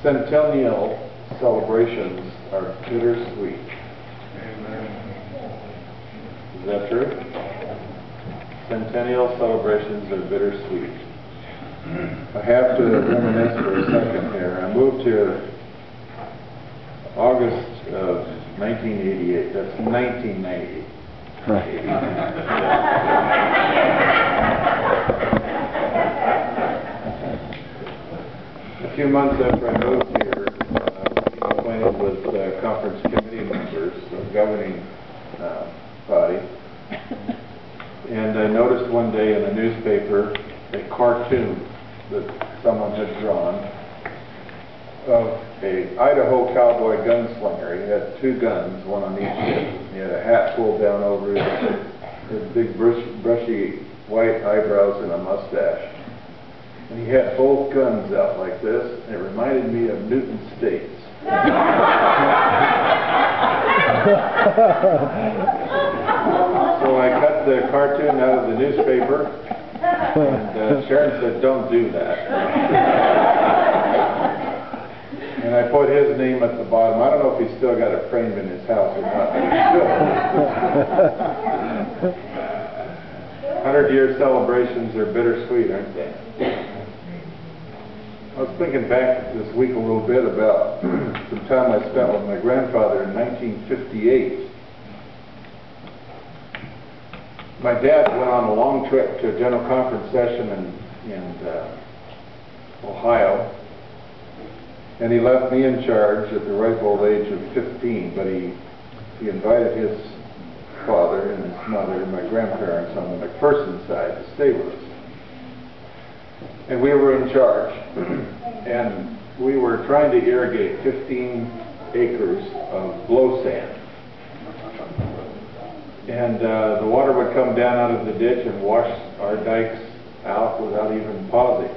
Centennial celebrations are bittersweet. Is that true? Centennial celebrations are bittersweet. I have to reminisce for a second here. I moved here August of 1988. That's 1990. A few months after I moved here, I was acquainted with conference committee members of the governing body, and I noticed one day in the newspaper a cartoon that someone had drawn of a Idaho cowboy gunslinger. He had two guns, one on each hip. He had a hat pulled down over his big brushy white eyebrows and a mustache. And he had both guns out like this, and it reminded me of Newton States. So I cut the cartoon out of the newspaper, and Sharon said, "Don't do that." And I put his name at the bottom. I don't know if he's still got it framed in his house or not, but he should. 100-year celebrations are bittersweet, aren't they? I was thinking back this week a little bit about some time I spent with my grandfather in 1958. My dad went on a long trip to a general conference session in Ohio, and he left me in charge at the ripe old age of 15, but he invited his father and his mother and my grandparents on the McPherson side to stay with us. And we were in charge, and we were trying to irrigate 15 acres of blow sand. And the water would come down out of the ditch and wash our dikes out without even pausing.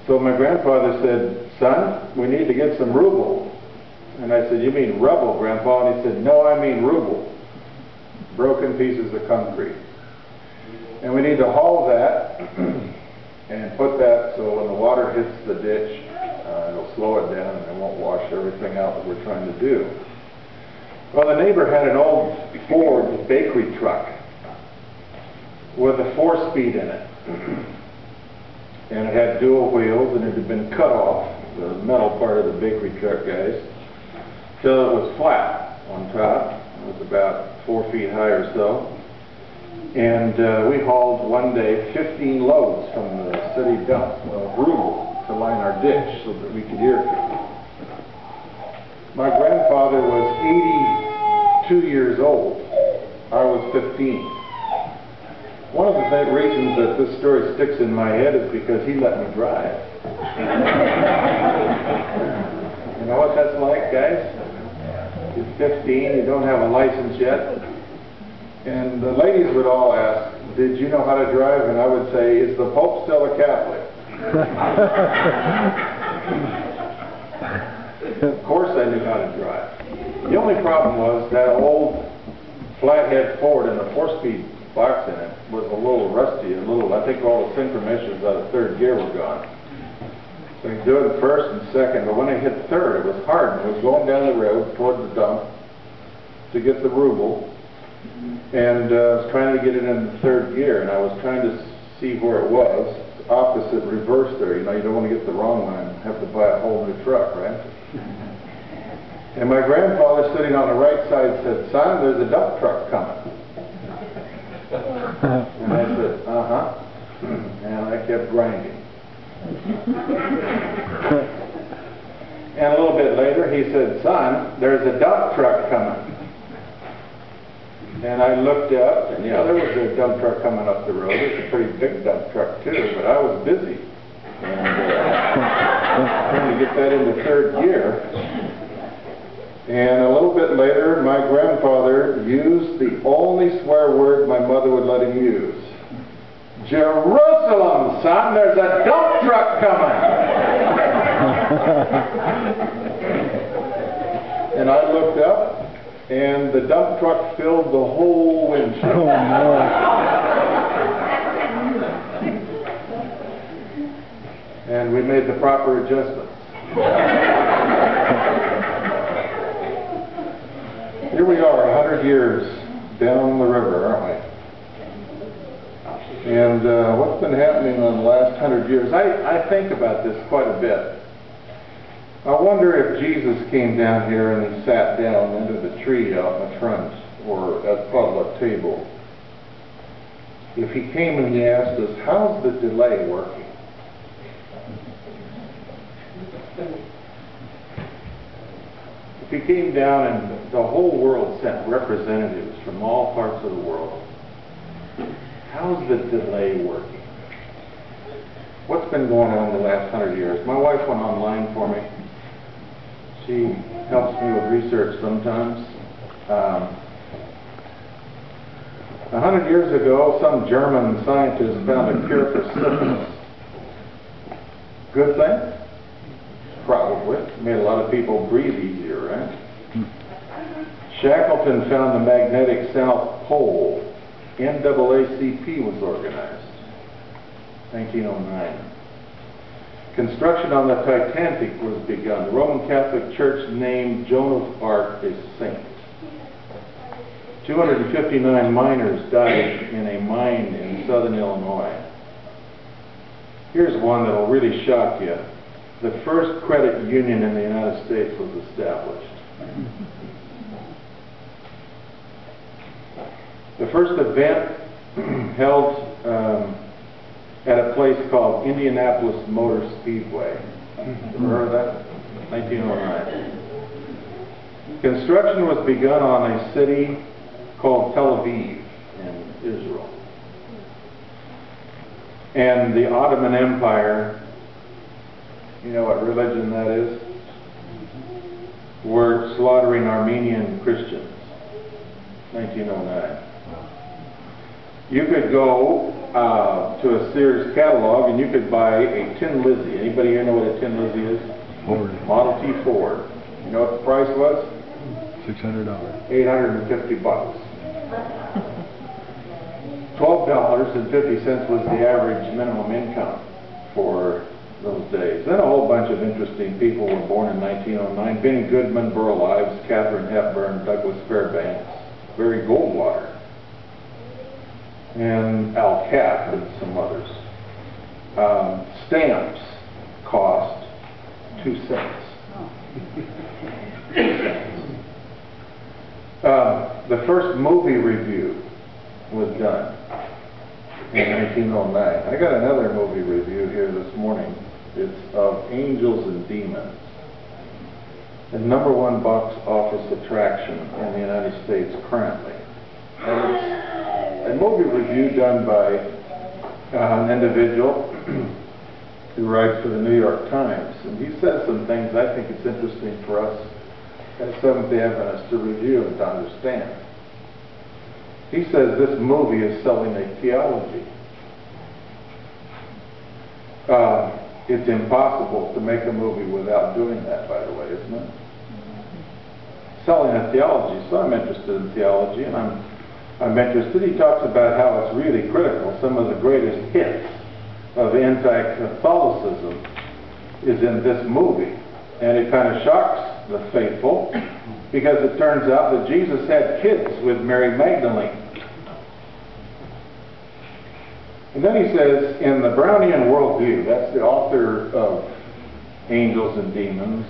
So my grandfather said, "Son, we need to get some ruble." And I said, "You mean rubble, Grandpa?" And he said, "No, I mean ruble, broken pieces of concrete. And we need to haul that and put that so when the water hits the ditch, it'll slow it down and it won't wash everything out that we're trying to do." Well, the neighbor had an old Ford bakery truck with a 4-speed in it. And it had dual wheels, and it had been cut off, the metal part of the bakery truck, guys, till it was flat on top. It was about 4 feet high or so. And we hauled one day 15 loads from the city dump of ruble to line our ditch so that we could irrigate. My grandfather was 82 years old. I was 15. One of the reasons that this story sticks in my head is because he let me drive. You know what that's like, guys? You're 15, you don't have a license yet. And the ladies would all ask, "Did you know how to drive?" And I would say, "Is the Pope still a Catholic?" Of course I knew how to drive. The only problem was that old flathead Ford and the 4-speed box in it was a little rusty, I think all the synchro meshes out of third gear were gone. So you do it first and second, but when I hit third, it was hard. I was going down the road toward the dump to get the ruble, and I was trying to get it in the third gear, and I was trying to see where it was. It's opposite reverse there. You know, you don't want to get the wrong one and have to buy a whole new truck, right? And my grandfather, sitting on the right side, said, "Son, there's a dump truck coming." And I said, "Uh-huh." And I kept grinding. And a little bit later, he said, "Son, there's a dump truck coming." And I looked up, and yeah, there was a dump truck coming up the road. It was a pretty big dump truck, too, but I was busy. And trying to get that into third gear. And a little bit later, my grandfather used the only swear word my mother would let him use. "Jerusalem, son, there's a dump truck coming." And I looked up, and the dump truck filled the whole windshield. Oh, no. and we made the proper adjustments. Here we are, 100 years down the river, aren't we? And what's been happening in the last 100 years? I think about this quite a bit. I wonder if Jesus came down here and he sat down under the tree out in the front or at the potluck table. If he came and he asked us, how's the delay working? If he came down and the whole world sent representatives from all parts of the world, how's the delay working? What's been going on the last 100 years? My wife went online for me. She helps me with research sometimes. 100 years ago, some German scientist found a cure for syphilis. Good thing? Probably. Made a lot of people breathe easier, right? Shackleton found the magnetic South Pole. NAACP was organized. 1909. Construction on the Titanic was begun. The Roman Catholic Church named Joan of Arc a saint. 259 miners died in a mine in southern Illinois. Here's one that will really shock you. The first credit union in the United States was established. The first event held at a place called Indianapolis Motor Speedway. Remember that? 1909. Construction was begun on a city called Tel Aviv in Israel. And the Ottoman Empire, you know what religion that is? Were slaughtering Armenian Christians. 1909. You could go to a Sears catalog and you could buy a Tin Lizzie. Anybody here know what a Tin Lizzie is? Ford. Model T Ford. You know what the price was? $600. $850. $12.50 was the average minimum income for those days. Then a whole bunch of interesting people were born in 1909. Benny Goodman, Burl Ives, Katharine Hepburn, Douglas Fairbanks, Barry Goldwater, and Al Capp and some others. Stamps cost 2 cents. 2 cents. The first movie review was done in 1909. I got another movie review here this morning. It's of Angels and Demons. The #1 box office attraction in the United States currently. And it's a movie review done by an individual who writes for the New York Times. And he says some things I think it's interesting for us as Seventh-day-Adventists to review and to understand. He says this movie is selling a theology. It's impossible to make a movie without doing that, by the way, isn't it? Selling a theology. So I'm interested in theology, and I'm interested. He talks about how it's really critical. Some of the greatest hits of anti-Catholicism is in this movie. And it kind of shocks the faithful, because it turns out that Jesus had kids with Mary Magdalene. And then he says, in the Brownian worldview, that's the author of Angels and Demons,